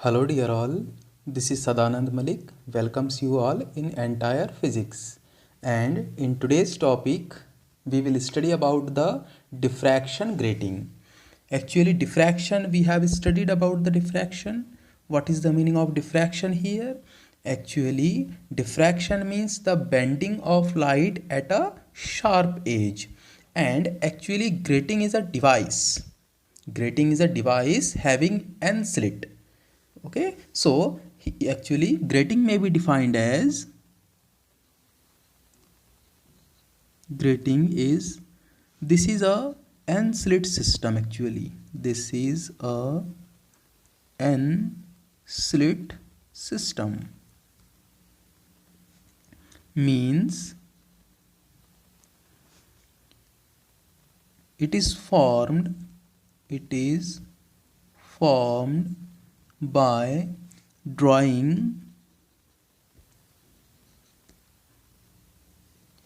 Hello dear all, this is Sadanand Malik, welcomes you all in entire physics, and in today's topic we will study about the diffraction grating. Actually diffraction, we have studied about the diffraction. What is the meaning of diffraction here? Actually diffraction means the bending of light at a sharp edge, and actually grating is a device. Grating is a device having n slit. Okay, so actually grating may be defined as, grating is, this is a n slit system. Actually this is a n slit system, means it is formed by drawing,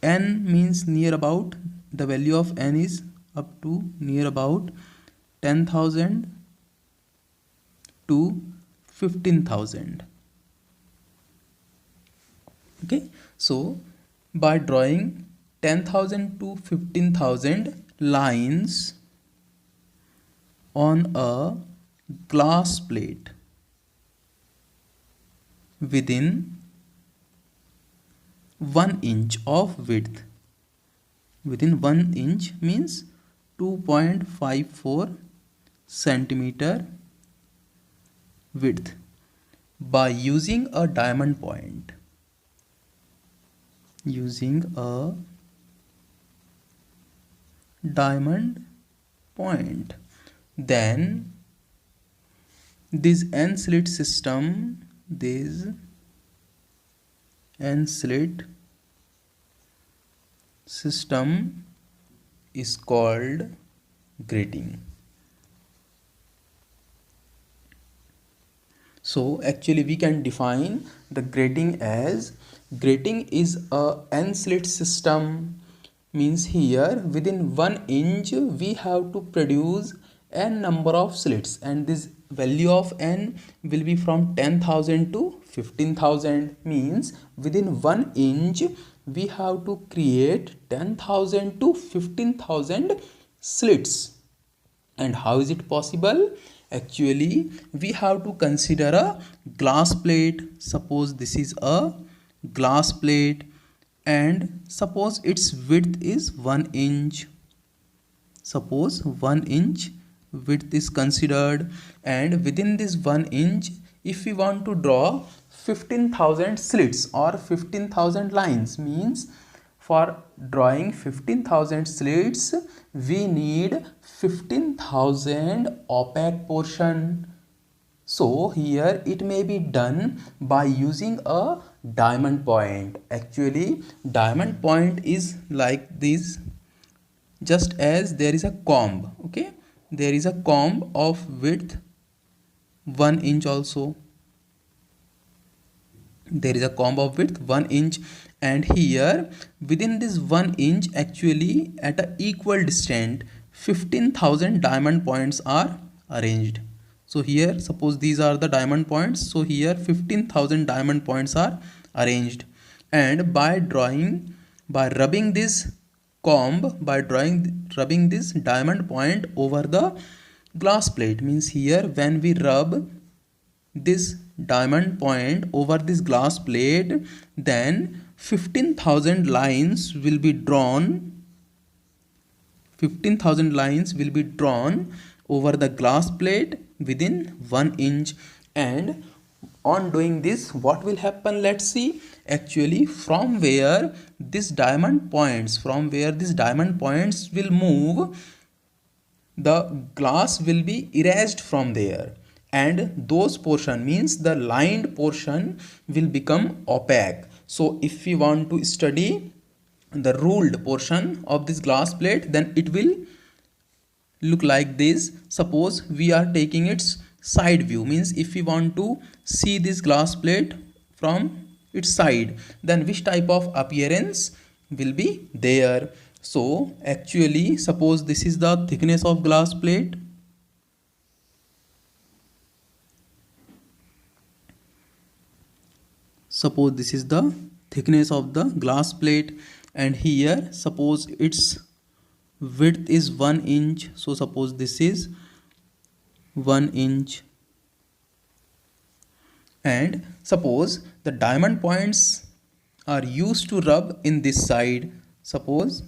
n means near about, the value of n is up to near about 10,000 to 15,000. Okay, so by drawing 10,000 to 15,000 lines on a glass plate within 1 inch of width. Within 1 inch means 2.54 centimeter width, by using a diamond point. Using a diamond point, then this n slit system, this n slit system is called grating. So actually we can define the grating as, grating is a n slit system, means here within 1 inch we have to produce n number of slits, and this value of n will be from 10,000 to 15,000, means within 1 inch we have to create 10,000 to 15,000 slits. And how is it possible? Actually we have to consider a glass plate. Suppose this is a glass plate, and suppose its width is 1 inch. Suppose 1 inch width is considered, and within this 1 inch, if we want to draw 15,000 slits or 15,000 lines, means for drawing 15,000 slits we need 15,000 opaque portion. So here it may be done by using a diamond point. Actually diamond point is like this, just as there is a comb. Okay, there is a comb of width 1 inch also. There is a comb of width 1 inch, and here within this 1 inch, actually at a equal distance 15,000 diamond points are arranged. So here suppose these are the diamond points, so here 15,000 diamond points are arranged, and by rubbing this comb, by rubbing this diamond point over the glass plate, means here when we rub this diamond point over this glass plate, then 15,000 lines will be drawn. 15,000 lines will be drawn over the glass plate within 1 inch. And on doing this, what will happen? Let's see. Actually from where this diamond points will move, the glass will be erased from there, and those portion, means the lined portion, will become opaque. So if we want to study the ruled portion of this glass plate, then it will look like this. Suppose we are taking its side view, means if we want to see this glass plate from its side, then which type of appearance will be there? So actually suppose this is the thickness of glass plate. suppose this is the thickness of the glass plate, and here suppose its width is 1 inch, so suppose this is 1 inch, and suppose the diamond points are used to rub in this side. Suppose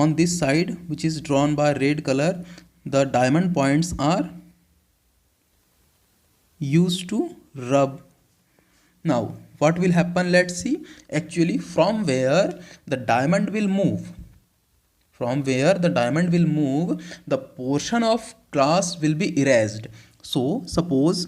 on this side, which is drawn by red color, the diamond points are used to rub. Now what will happen, let's see. Actually, from where the diamond will move, the portion of glass will be erased. So suppose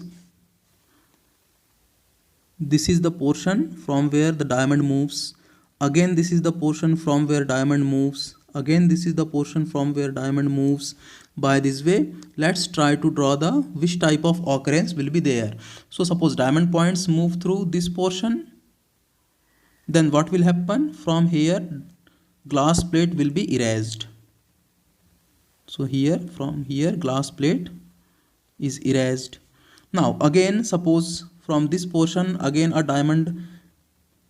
this is the portion from where the diamond moves, again this is the portion from where diamond moves, again this is the portion from where diamond moves. By this way, let's try to draw the which type of occurrence will be there. So suppose diamond points move through this portion, then what will happen, from here glass plate will be erased. So here, from here glass plate is erased. Now again suppose from this portion again a diamond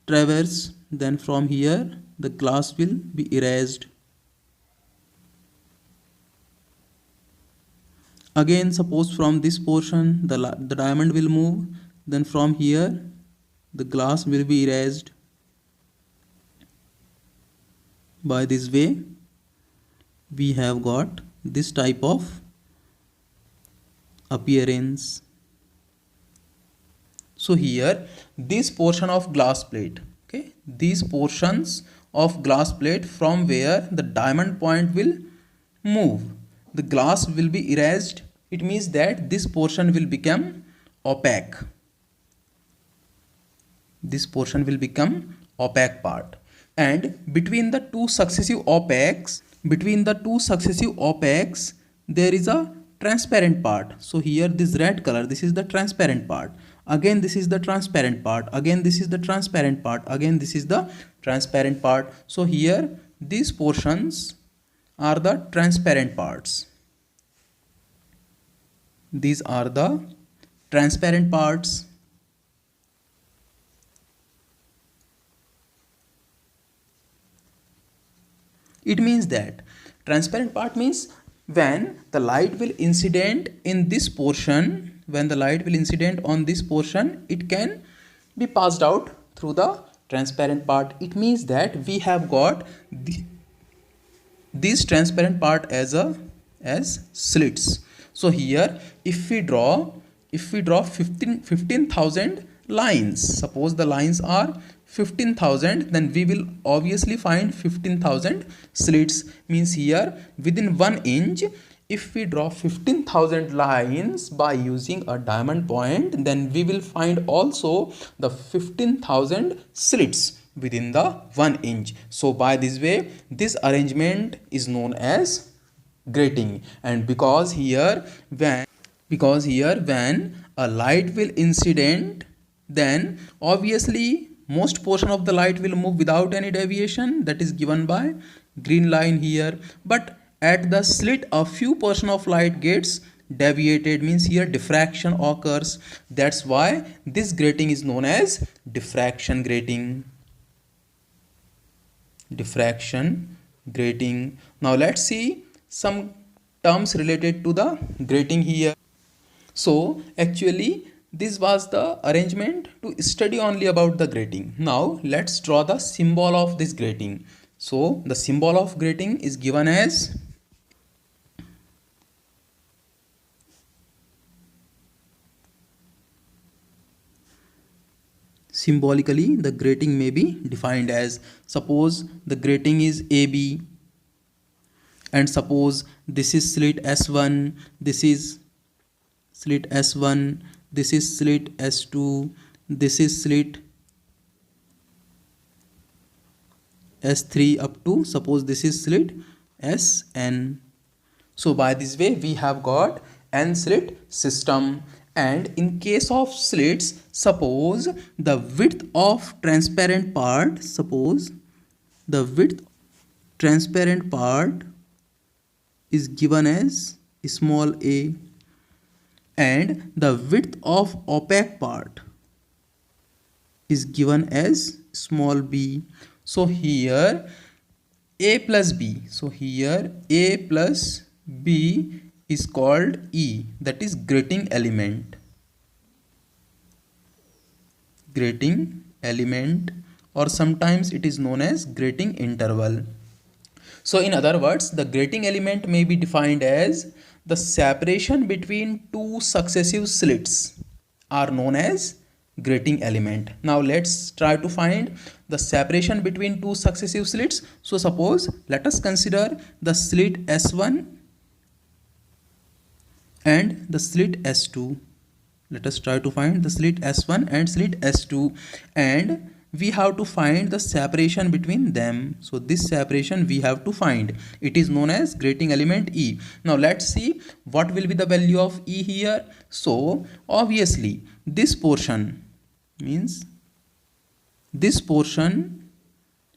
traverse, then from here the glass will be erased. Again suppose from this portion the diamond will move, then from here the glass will be erased. By this way we have got this type of appearance. So here this portion of glass plate, okay, these portions of glass plate from where the diamond point will move, the glass will be erased. It means that this portion will become opaque. This portion will become opaque part, and between the two successive opaques, there is a transparent part. So here this red color, this is the transparent part, again this is the transparent part, again this is the transparent part, again this is the transparent part. So here these portions are the transparent parts. These are the transparent parts. It means that transparent part means when the light will incident in this portion, when the light will incident on this portion, it can be passed out through the transparent part. It means that we have got this transparent part as slits. So here if we draw 15,000 lines, suppose the lines are 15,000, then we will obviously find 15,000 slits. Means here within 1 inch, if we draw 15,000 lines by using a diamond point, then we will find also the 15,000 slits within the 1 inch. So by this way this arrangement is known as grating. And because here when a light will incident, then obviously most portion of the light will move without any deviation, that is given by green line here. But at the slit a few portion of light gets deviated, means here diffraction occurs. That's why this grating is known as diffraction grating. Now let's see some terms related to the grating here. So actually this was the arrangement to study only about the grating. Now let's draw the symbol of this grating. So the symbol of grating is given as symbolically. The grating may be defined as, suppose the grating is AB, and suppose this is slit S1, this is slit S1, this is slit S2, this is slit S3 up to, suppose this is slit Sn. So by this way we have got n slit system. And in case of slits, suppose the width of transparent part, is given as small a, and the width of opaque part is given as small b. So here a plus b. So here a plus b is called E, that is grating element. Grating element, or sometimes it is known as grating interval. So in other words, the grating element may be defined as the separation between two successive slits are known as grating element. Now let's try to find the separation between two successive slits. So suppose let us consider the slit S1 and the slit S2. Let us try to find the slit S1 and slit S2, and we have to find the separation between them. So this separation we have to find. It is known as grating element E. Now let's see what will be the value of E here. So obviously this portion means this portion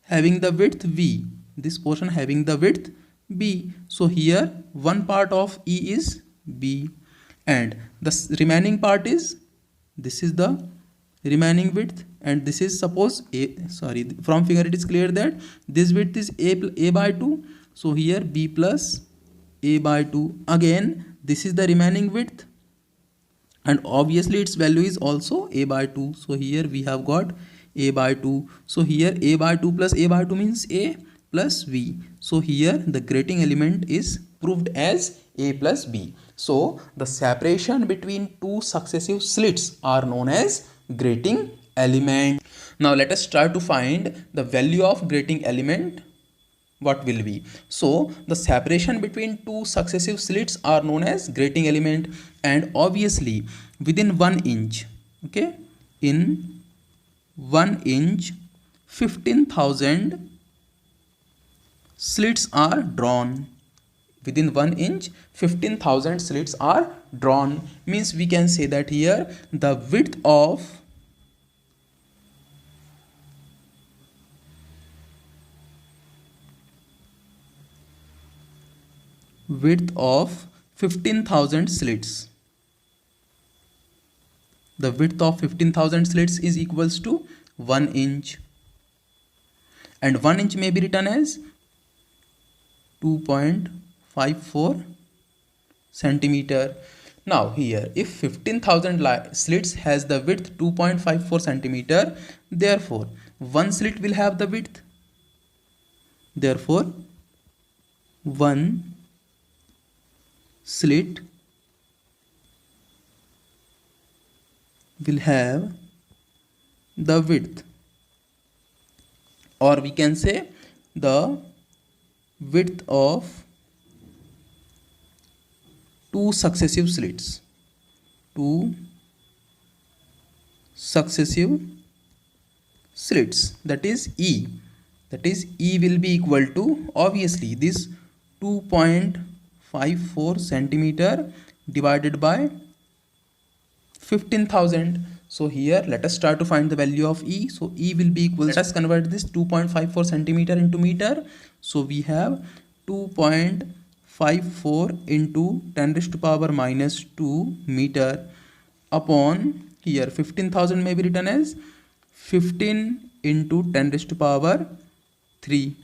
having the width V, this portion having the width B. So here one part of E is B, and the remaining part is, this is the remaining width, and this is suppose a, sorry, from figure it is clear that this width is a by 2. So here b plus a by 2. Again this is the remaining width, and obviously its value is also a by 2. So here we have got a by 2. So here a by 2 plus a by 2 means a plus v. So here the grating element is proved as a plus b. So the separation between two successive slits are known as grating element. Now let us try to find the value of grating element. What will be? So the separation between two successive slits are known as grating element, and obviously within 1 inch, okay, in 1 inch 15,000 slits are drawn. Within 1 inch 15,000 slits are drawn, means we can say that here the width of 15,000 slits. The width of 15,000 slits is equals to 1 inch, and 1 inch may be written as 2.54 centimeter. Now here if 15,000 slits has the width 2.54 centimeter, therefore one slit will have the width, therefore one slit will have the width, or we can say the width of two successive slits. Two successive slits, that is E. That is E will be equal to, obviously this 2.54 centimeter divided by 15,000. So here let us start to find the value of E. So E will be equal, let us convert this 2.54 centimeter into meter. So we have 2.54 into 10 raised to power minus 2 meter upon, here 15,000 may be written as 15 into 10 raised to power 3.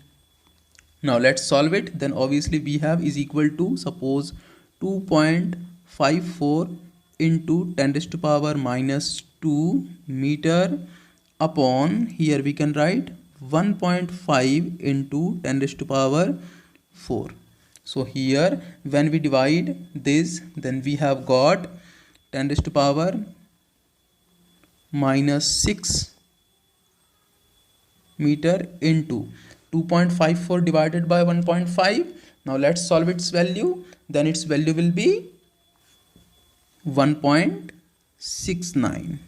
Now let's solve it. Then obviously we have is equal to, suppose 2.54 into 10 raised to power minus 2 meter upon, here we can write 1.5 into 10 raised to power 4. So here when we divide this, then we have got 10 raised to power minus 6 meter into 2.54 divided by 1.5. Now let's solve its value. Then its value will be 1.69.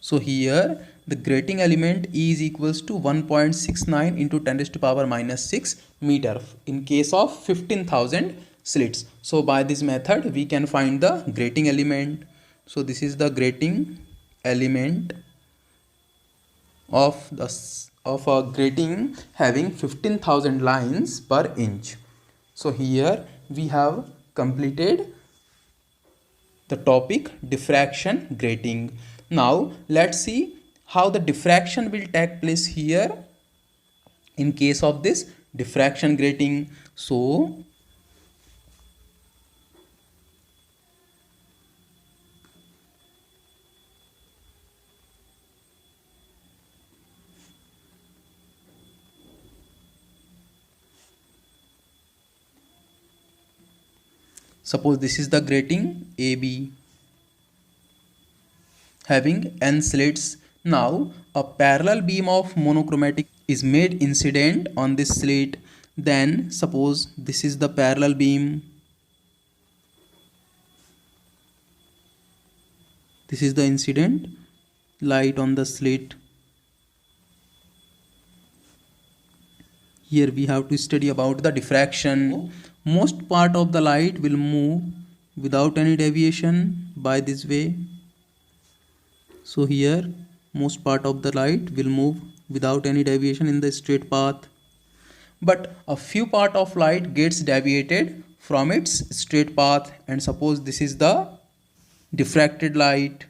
So here the grating element E is equals to 1.69 into 10 raised to power minus 6 meter in case of 15,000 slits. So by this method we can find the grating element. So this is the grating element of a grating having 15,000 lines per inch. So here we have completed the topic diffraction grating. Now let's see how the diffraction will take place here in case of this diffraction grating. So suppose this is the grating AB having n slits. Now a parallel beam of monochromatic is made incident on this slit. Then suppose this is the parallel beam, this is the incident light on the slit. Here we have to study about the diffraction. Most part of the light will move without any deviation by this way. So here most part of the light will move without any deviation in the straight path, but a few part of light gets deviated from its straight path, and suppose this is the diffracted light.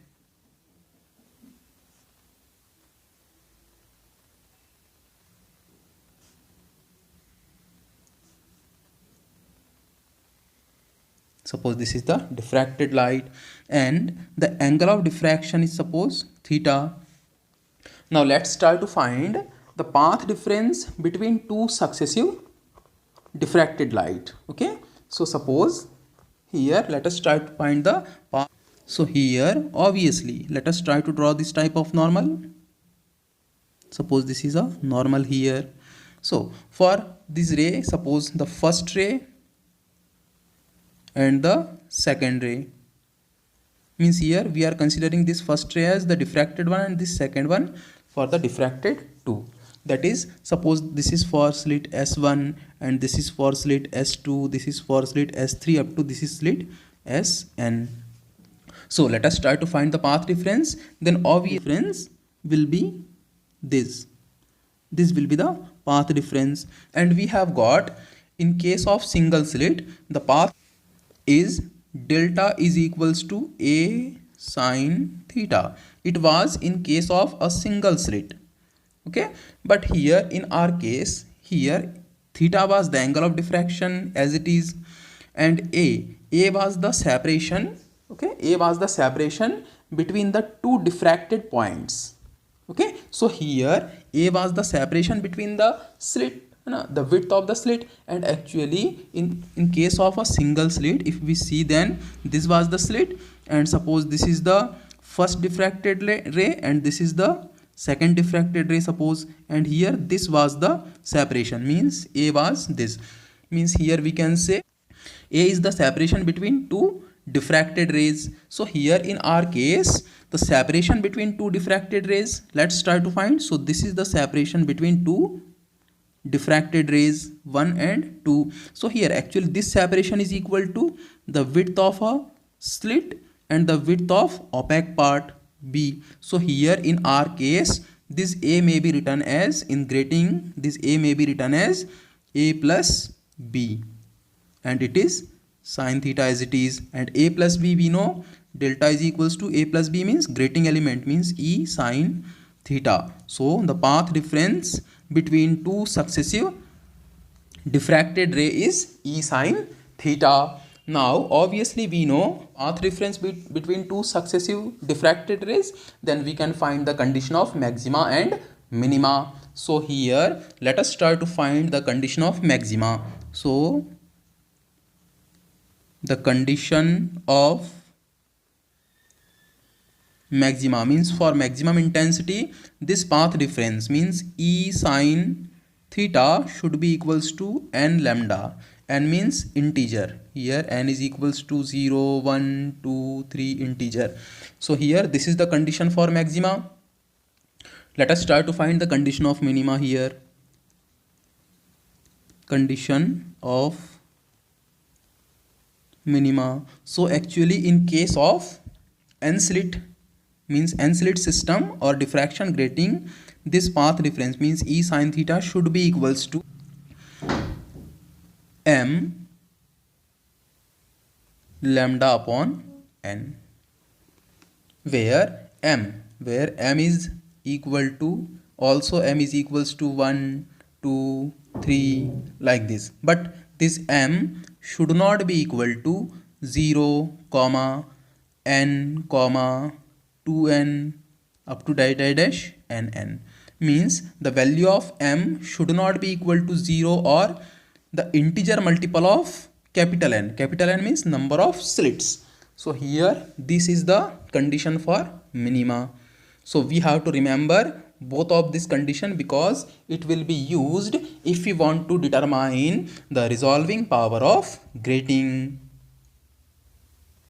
Suppose this is the diffracted light and the angle of diffraction is suppose theta. Now let's try to find the path difference between two successive diffracted light. Okay, so suppose here let us try to find the path. So here obviously let us try to draw this type of normal. Suppose this is a normal here. So for this ray, suppose the first ray and the second ray, means here we are considering this first ray as the diffracted one and this second one for the diffracted 2. That is, suppose this is for slit S1 and this is for slit S2, this is for slit S3 up to this is slit Sn. So let us try to find the path difference. Then obvious difference will be this will be the path difference, and we have got in case of single slit the path is delta is equals to A sine theta. It was in case of a single slit. Okay, but here in our case, here theta was the angle of diffraction as it is, and A was the separation. Okay, A was the separation between the two diffracted points. Okay, so here A was the separation between the slit, the width of the slit, and actually in case of a single slit, if we see, then this was the slit, and suppose this is the first diffracted ray and this is the second diffracted ray, suppose, and here this was the separation, means A was this, means here we can say A is the separation between two diffracted rays. So here in our case the separation between two diffracted rays, let's try to find. So this is the separation between two diffracted rays 1 and 2. So here actually this separation is equal to the width of a slit and the width of opaque part B. So here in our case this A may be written as, in grating, this A may be written as A plus B, and it is sine theta as it is, and A plus B we know delta is equals to A plus B means grating element, means E sine theta. So the path difference between two successive diffracted ray is E sine theta. Now obviously we know path difference between two successive diffracted rays, then we can find the condition of maxima and minima. So here let us try to find the condition of maxima. So the condition of maxima means for maximum intensity this path difference means E sine theta should be equals to n lambda. N means integer, here n is equals to 0, 1, 2, 3 integer. So here this is the condition for maxima. Let us try to find the condition of minima here. Condition of minima. So actually in case of n slit, means n slit system or diffraction grating, this path difference means E sine theta should be equals to m lambda upon n, where m is equal to, also m is equals to 1 2 3 like this, but this m should not be equal to 0 comma n comma 2n up to dash n, means the value of m should not be equal to 0 or the integer multiple of capital N. Capital N means number of slits. So here this is the condition for minima. So we have to remember both of this condition because it will be used if we want to determine the resolving power of grating.